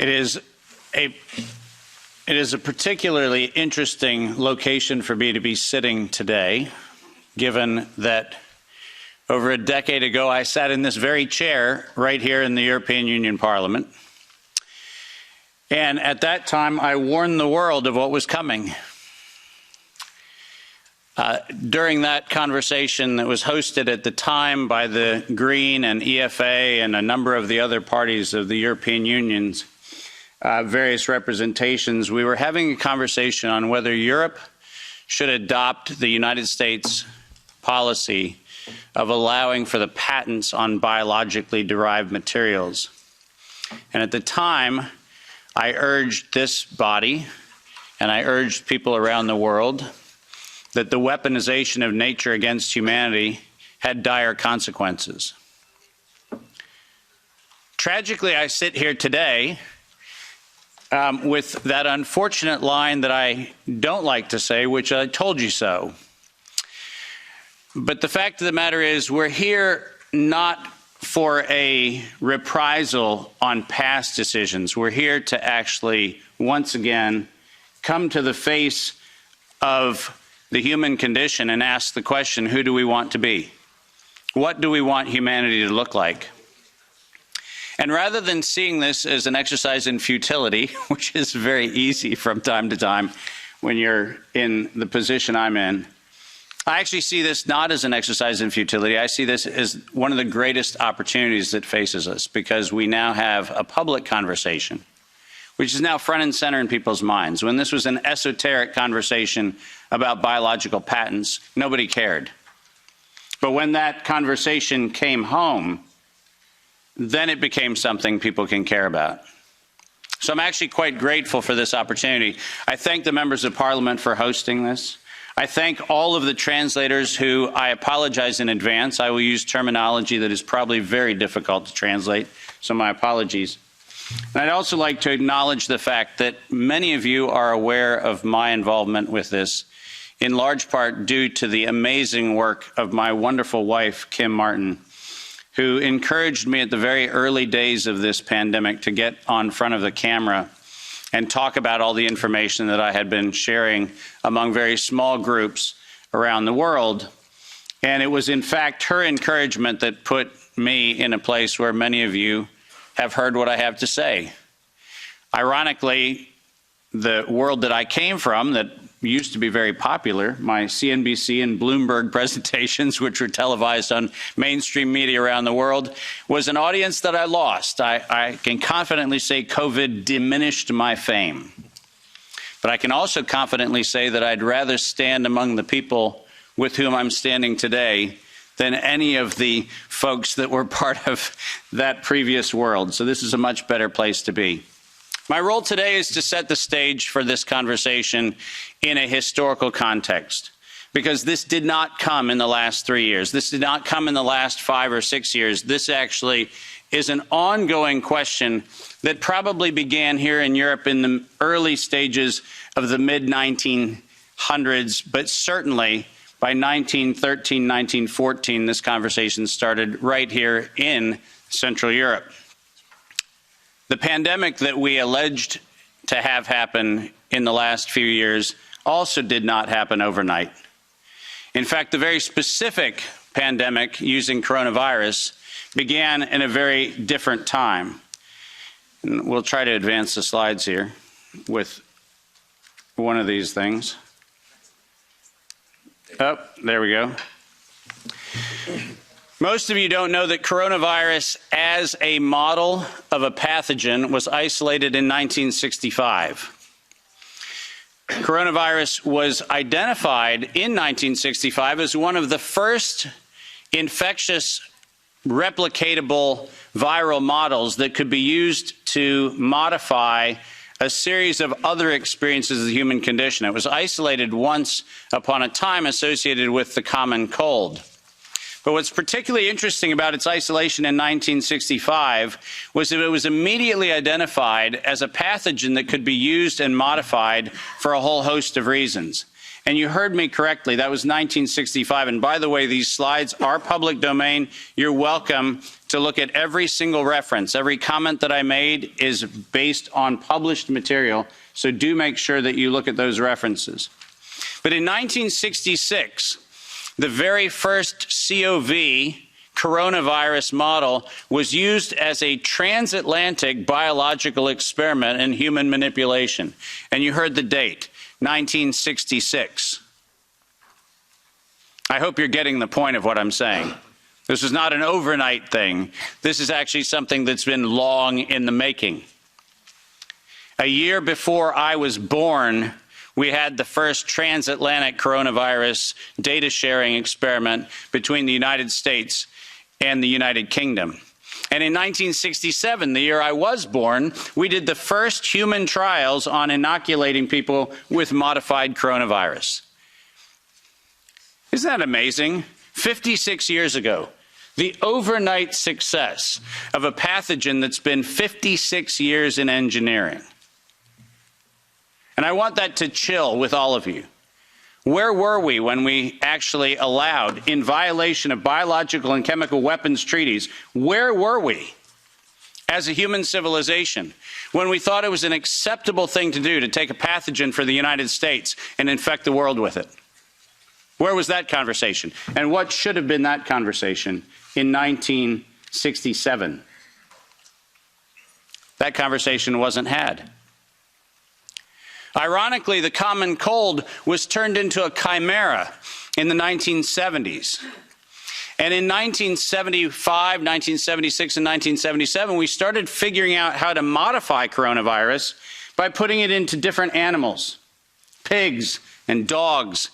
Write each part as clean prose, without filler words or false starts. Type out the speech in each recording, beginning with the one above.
It is a particularly interesting location for me to be sitting today, given that over a decade ago I sat in this very chair right here in the European Union Parliament. And at that time, I warned the world of what was coming. During that conversation that was hosted at the time by the Green and EFA and a number of the other parties of the European Union's various representations, we were having a conversation on whether Europe should adopt the United States policy of allowing for the patents on biologically derived materials. And at the time, I urged this body, and I urged people around the world, that the weaponization of nature against humanity had dire consequences. Tragically, I sit here today with that unfortunate line that I don't like to say, which I told you so. But the fact of the matter is, we're here not for a reprisal on past decisions. We're here to actually, once again, come to the face of the human condition and ask the question, who do we want to be? What do we want humanity to look like? And rather than seeing this as an exercise in futility, which is very easy from time to time when you're in the position I'm in, I actually see this not as an exercise in futility. I see this as one of the greatest opportunities that faces us, because we now have a public conversation, which is now front and center in people's minds. When this was an esoteric conversation about biological patents, nobody cared. But when that conversation came home, then it became something people can care about. So I'm actually quite grateful for this opportunity. I thank the members of Parliament for hosting this. I thank all of the translators who, I apologize in advance. I will use terminology that is probably very difficult to translate, so my apologies. And I'd also like to acknowledge the fact that many of you are aware of my involvement with this, in large part due to the amazing work of my wonderful wife, Kim Martin, who encouraged me at the very early days of this pandemic to get on front of the camera and talk about all the information that I had been sharing among very small groups around the world. And it was, in fact, her encouragement that put me in a place where many of you have heard what I have to say. Ironically, the world that I came from, that used to be very popular, my CNBC and Bloomberg presentations, which were televised on mainstream media around the world, was an audience that I lost. I can confidently say COVID diminished my fame. But I can also confidently say that I'd rather stand among the people with whom I'm standing today than any of the folks that were part of that previous world. So this is a much better place to be. My role today is to set the stage for this conversation in a historical context, because this did not come in the last 3 years. This did not come in the last 5 or 6 years. This actually is an ongoing question that probably began here in Europe in the early stages of the mid-1900s, but certainly by 1913, 1914, this conversation started right here in Central Europe. The pandemic that we alleged to have happen in the last few years also did not happen overnight. In fact, the very specific pandemic using coronavirus began in a very different time. And we'll try to advance the slides here with one of these things. Oh, there we go. Most of you don't know that coronavirus as a model of a pathogen was isolated in 1965. Coronavirus was identified in 1965 as one of the first infectious replicatable viral models that could be used to modify a series of other experiences of the human condition. It was isolated once upon a time associated with the common cold. But what's particularly interesting about its isolation in 1965 was that it was immediately identified as a pathogen that could be used and modified for a whole host of reasons. And you heard me correctly, that was 1965. And by the way, these slides are public domain. You're welcome to look at every single reference. Every comment that I made is based on published material, so do make sure that you look at those references. But in 1966, the very first COV coronavirus model was used as a transatlantic biological experiment in human manipulation. And you heard the date, 1966. I hope you're getting the point of what I'm saying. This is not an overnight thing. This is actually something that's been long in the making. A year before I was born, we had the first transatlantic coronavirus data sharing experiment between the United States and the United Kingdom. And in 1967, the year I was born, we did the first human trials on inoculating people with modified coronavirus. Isn't that amazing? 56 years ago, the overnight success of a pathogen that's been 56 years in engineering. And I want that to chill with all of you. Where were we when we actually allowed, in violation of biological and chemical weapons treaties, where were we as a human civilization when we thought it was an acceptable thing to do to take a pathogen for the United States and infect the world with it? Where was that conversation? And what should have been that conversation in 1967? That conversation wasn't had. Ironically, the common cold was turned into a chimera in the 1970s. And in 1975, 1976, and 1977, we started figuring out how to modify coronavirus by putting it into different animals, pigs and dogs.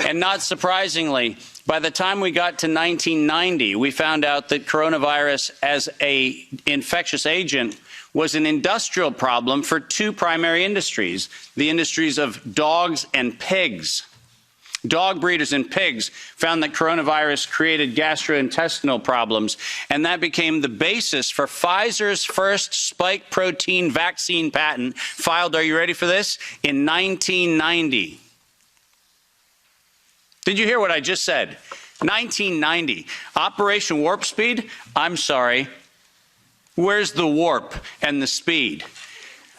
And not surprisingly, by the time we got to 1990, we found out that coronavirus as an infectious agent was an industrial problem for two primary industries, the industries of dogs and pigs. Dog breeders and pigs found that coronavirus created gastrointestinal problems, and that became the basis for Pfizer's first spike protein vaccine patent, filed, are you ready for this, in 1990. Did you hear what I just said? 1990. Operation Warp Speed? I'm sorry. Where's the warp and the speed?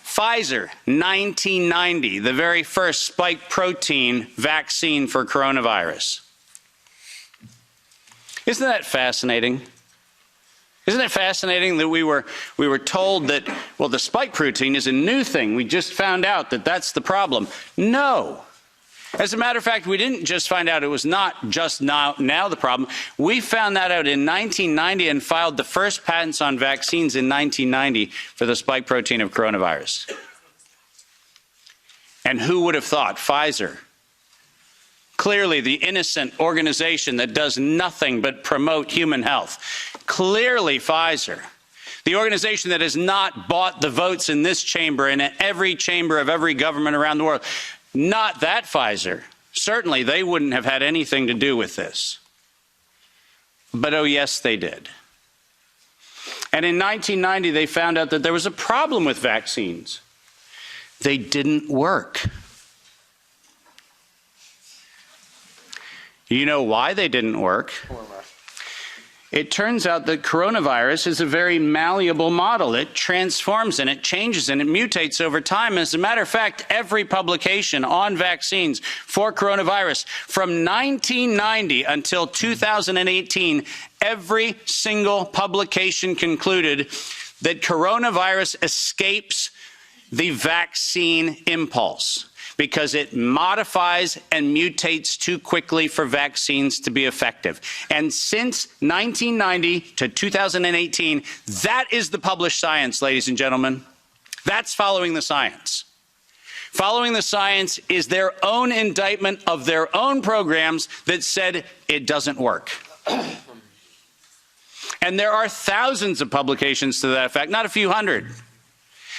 Pfizer, 1990, the very first spike protein vaccine for coronavirus. Isn't that fascinating? Isn't it fascinating that we were told that, well, the spike protein is a new thing. We just found out that that's the problem. No. As a matter of fact, we didn't just find out it was not just now the problem. We found that out in 1990 and filed the first patents on vaccines in 1990 for the spike protein of coronavirus. And who would have thought? Pfizer. Clearly the innocent organization that does nothing but promote human health. Clearly Pfizer. The organization that has not bought the votes in this chamber and in every chamber of every government around the world. Not that Pfizer. Certainly they wouldn't have had anything to do with this. But oh yes, they did. And in 1990, they found out that there was a problem with vaccines. They didn't work. You know why they didn't work? It turns out that coronavirus is a very malleable model. It transforms and it changes and it mutates over time. As a matter of fact, every publication on vaccines for coronavirus from 1990 until 2018, every single publication concluded that coronavirus escapes the vaccine impulse, because it modifies and mutates too quickly for vaccines to be effective. And since 1990 to 2018, that is the published science, ladies and gentlemen. That's following the science. Following the science is their own indictment of their own programs that said it doesn't work. And there are thousands of publications to that effect, not a few hundred,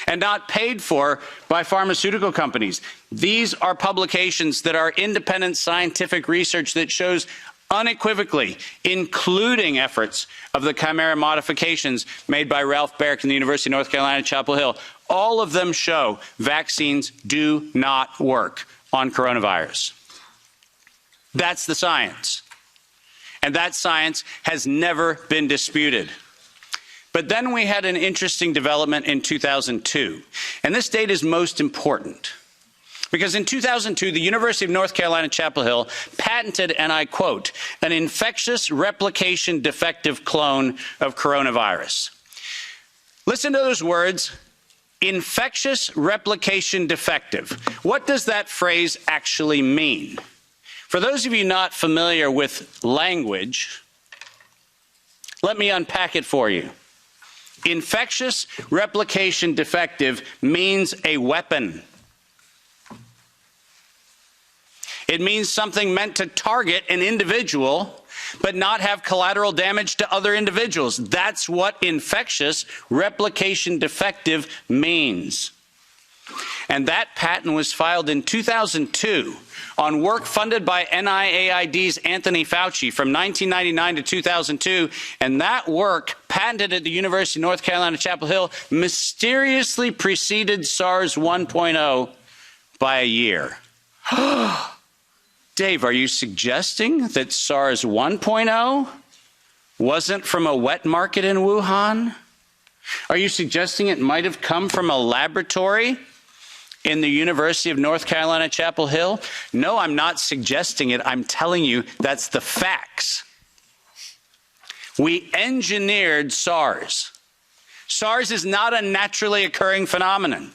and not paid for by pharmaceutical companies. These are publications that are independent scientific research that shows unequivocally, including efforts of the chimera modifications made by Ralph Baric in the University of North Carolina, Chapel Hill. All of them show vaccines do not work on coronavirus. That's the science. And that science has never been disputed. But then we had an interesting development in 2002. And this date is most important. Because in 2002, the University of North Carolina, Chapel Hill patented, and I quote, an infectious replication defective clone of coronavirus. Listen to those words, infectious replication defective. What does that phrase actually mean? For those of you not familiar with language, let me unpack it for you. Infectious replication defective means a weapon. It means something meant to target an individual, but not have collateral damage to other individuals. That's what infectious replication defective means. And that patent was filed in 2002 on work funded by NIAID's Anthony Fauci from 1999 to 2002. And that work, patented at the University of North Carolina, Chapel Hill, mysteriously preceded SARS 1.0 by a year. Dave, are you suggesting that SARS 1.0 wasn't from a wet market in Wuhan? Are you suggesting it might have come from a laboratory in the University of North Carolina, Chapel Hill? No, I'm not suggesting it. I'm telling you that's the facts. We engineered SARS. SARS is not a naturally occurring phenomenon.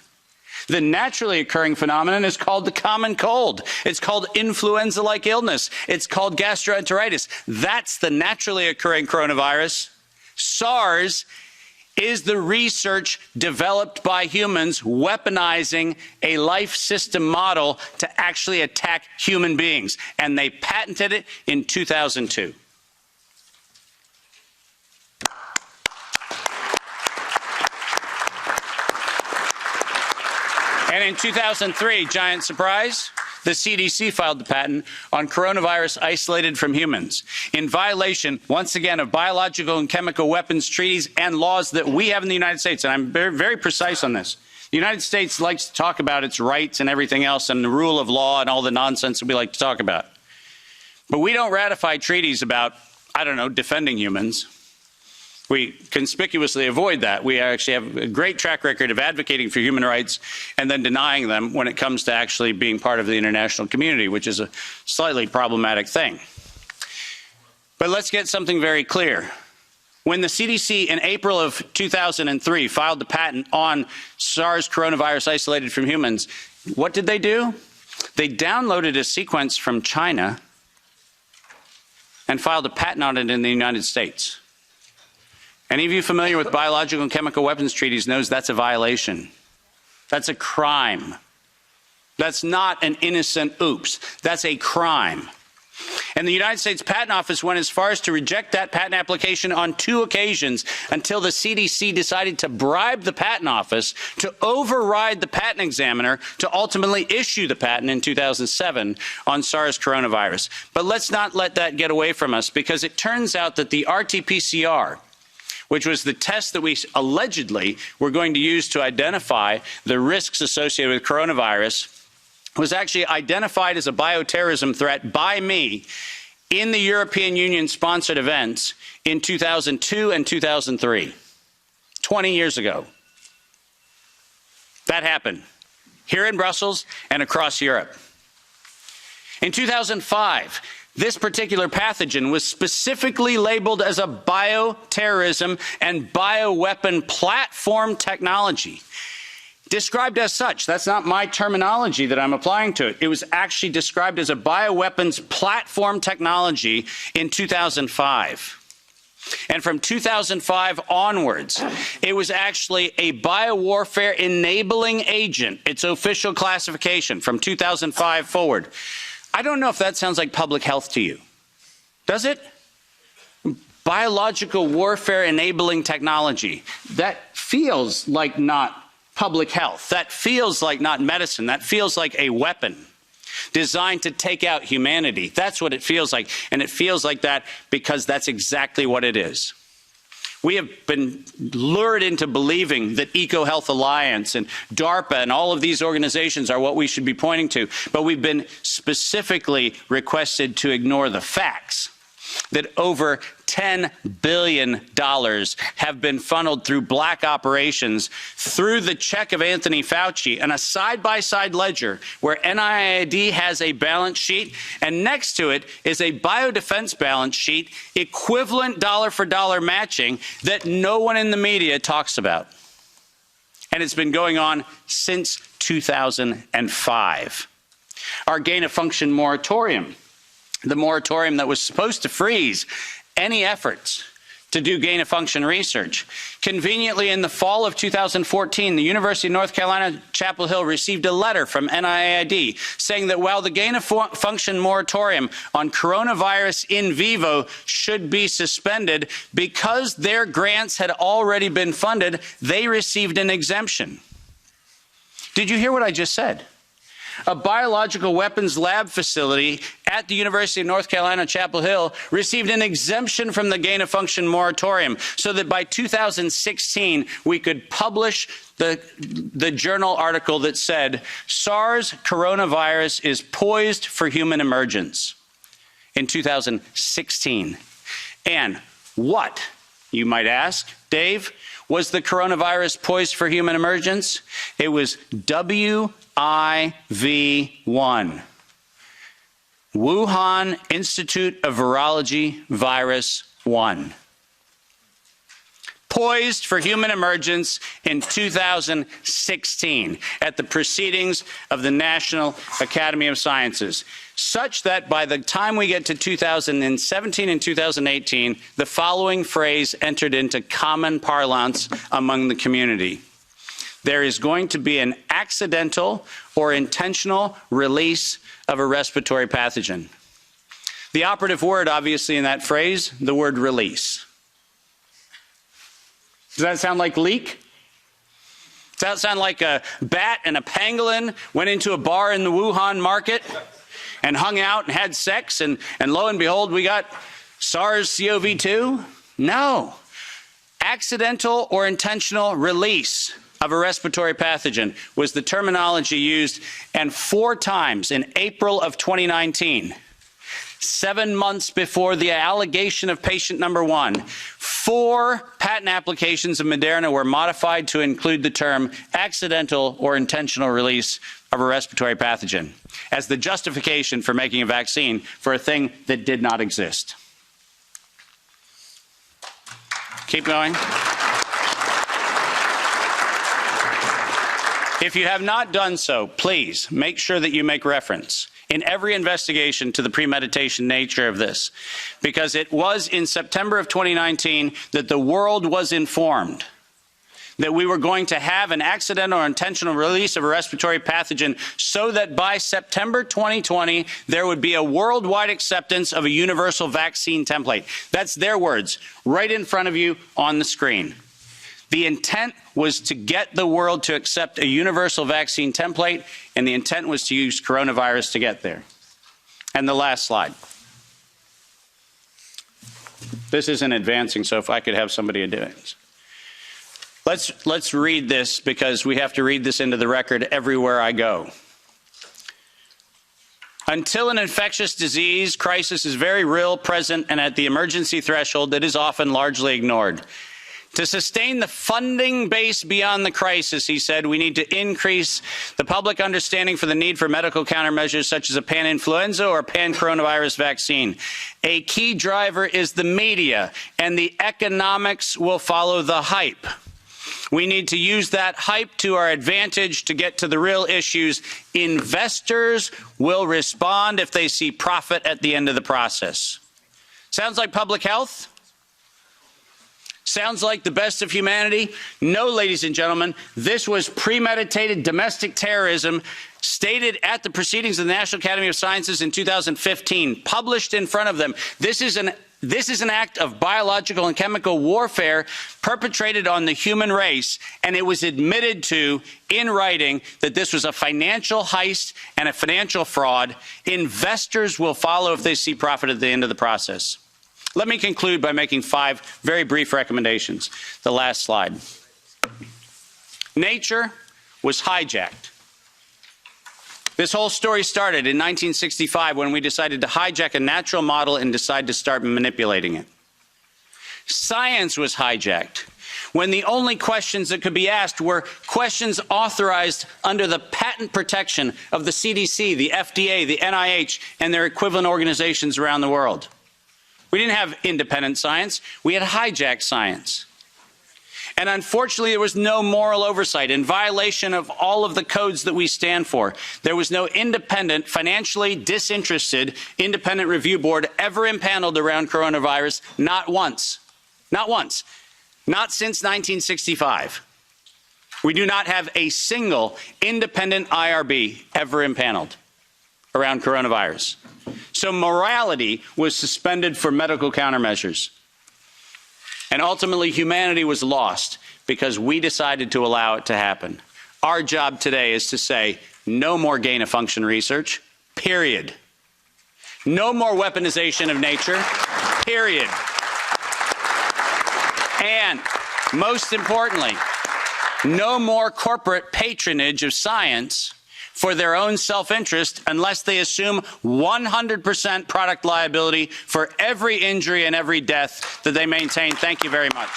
The naturally occurring phenomenon is called the common cold. It's called influenza-like illness. It's called gastroenteritis. That's the naturally occurring coronavirus. SARS is the research developed by humans weaponizing a life system model to actually attack human beings. And they patented it in 2002. And in 2003, giant surprise, the CDC filed the patent on coronavirus isolated from humans in violation, once again, of biological and chemical weapons treaties and laws that we have in the United States. And I'm very, very precise on this. The United States likes to talk about its rights and everything else and the rule of law and all the nonsense that we like to talk about. But we don't ratify treaties about, I don't know, defending humans. We conspicuously avoid that. We actually have a great track record of advocating for human rights and then denying them when it comes to actually being part of the international community, which is a slightly problematic thing. But let's get something very clear. When the CDC in April of 2003 filed the patent on SARS coronavirus isolated from humans, what did they do? They downloaded a sequence from China and filed a patent on it in the United States. Any of you familiar with biological and chemical weapons treaties knows that's a violation. That's a crime. That's not an innocent oops. That's a crime. And the United States Patent Office went as far as to reject that patent application on 2 occasions until the CDC decided to bribe the Patent Office to override the patent examiner to ultimately issue the patent in 2007 on SARS coronavirus. But let's not let that get away from us, because it turns out that the RT-PCR, which was the test that we allegedly were going to use to identify the risks associated with coronavirus, was actually identified as a bioterrorism threat by me in the European Union-sponsored events in 2002 and 2003, 20 years ago. That happened here in Brussels and across Europe. In 2005, this particular pathogen was specifically labeled as a bioterrorism and bioweapon platform technology. Described as such. That's not my terminology that I'm applying to it. It was actually described as a bioweapons platform technology in 2005. And from 2005 onwards, it was actually a biowarfare enabling agent, its official classification from 2005 forward. I don't know if that sounds like public health to you. Does it? Biological warfare enabling technology. That feels like not public health. That feels like not medicine. That feels like a weapon designed to take out humanity. That's what it feels like. And it feels like that because that's exactly what it is. We have been lured into believing that EcoHealth Alliance and DARPA and all of these organizations are what we should be pointing to, but we've been specifically requested to ignore the facts that over $10 billion have been funneled through black operations through the check of Anthony Fauci and a side-by-side ledger where NIAID has a balance sheet and next to it is a biodefense balance sheet equivalent dollar-for-dollar matching that no one in the media talks about. And it's been going on since 2005. Our gain-of-function moratorium, the moratorium that was supposed to freeze any efforts to do gain-of-function research. Conveniently, in the fall of 2014, the University of North Carolina, Chapel Hill received a letter from NIAID saying that while the gain-of-function moratorium on coronavirus in vivo should be suspended, because their grants had already been funded, they received an exemption. Did you hear what I just said? A biological weapons lab facility at the University of North Carolina, Chapel Hill, received an exemption from the gain-of-function moratorium so that by 2016, we could publish the journal article that said, SARS coronavirus is poised for human emergence in 2016. And what, you might ask, Dave, was the coronavirus poised for human emergence? It was WIV1, Wuhan Institute of Virology Virus 1. Poised for human emergence in 2016 at the proceedings of the National Academy of Sciences, such that by the time we get to 2017 and 2018, the following phrase entered into common parlance among the community. There is going to be an accidental or intentional release of a respiratory pathogen. The operative word, obviously, in that phrase, the word release. Does that sound like leak? Does that sound like a bat and a pangolin went into a bar in the Wuhan market and hung out and had sex and lo and behold, we got SARS-CoV-2? No. Accidental or intentional release of a respiratory pathogen was the terminology used, and 4 times in April of 2019, 7 months before the allegation of patient number 1, 4 patent applications of Moderna were modified to include the term accidental or intentional release of a respiratory pathogen as the justification for making a vaccine for a thing that did not exist. Keep going. If you have not done so, please make sure that you make reference in every investigation to the premeditation nature of this, because it was in September of 2019 that the world was informed that we were going to have an accidental or intentional release of a respiratory pathogen so that by September 2020, there would be a worldwide acceptance of a universal vaccine template. That's their words, right in front of you on the screen. The intent was to get the world to accept a universal vaccine template, and the intent was to use coronavirus to get there. And the last slide. This isn't advancing, so if I could have somebody do it. Let's read this, because we have to read this into the record everywhere I go. Until an infectious disease crisis is very real, present, and at the emergency threshold, it is often largely ignored. To sustain the funding base beyond the crisis, he said, we need to increase the public understanding for the need for medical countermeasures such as a pan-influenza or pan-coronavirus vaccine. A key driver is the media, and the economics will follow the hype. We need to use that hype to our advantage to get to the real issues. Investors will respond if they see profit at the end of the process. Sounds like public health? Sounds like the best of humanity? No, ladies and gentlemen, this was premeditated domestic terrorism stated at the proceedings of the National Academy of Sciences in 2015, published in front of them. This is an act of biological and chemical warfare perpetrated on the human race, and it was admitted to in writing that this was a financial heist and a financial fraud. Investors will follow if they see profit at the end of the process. Let me conclude by making 5 very brief recommendations. The last slide. Nature was hijacked. This whole story started in 1965 when we decided to hijack a natural model and decide to start manipulating it. Science was hijacked when the only questions that could be asked were questions authorized under the patent protection of the CDC, the FDA, the NIH, and their equivalent organizations around the world. We didn't have independent science. We had hijacked science. And unfortunately, there was no moral oversight in violation of all of the codes that we stand for. There was no independent, financially disinterested, independent review board ever impaneled around coronavirus, not once. Not once. Not since 1965. We do not have a single independent IRB ever impaneled around coronavirus. So morality was suspended for medical countermeasures. And ultimately, humanity was lost because we decided to allow it to happen. Our job today is to say, no more gain-of-function research, period. No more weaponization of nature, period. And most importantly, no more corporate patronage of science for their own self-interest unless they assume 100% product liability for every injury and every death that they maintain. Thank you very much.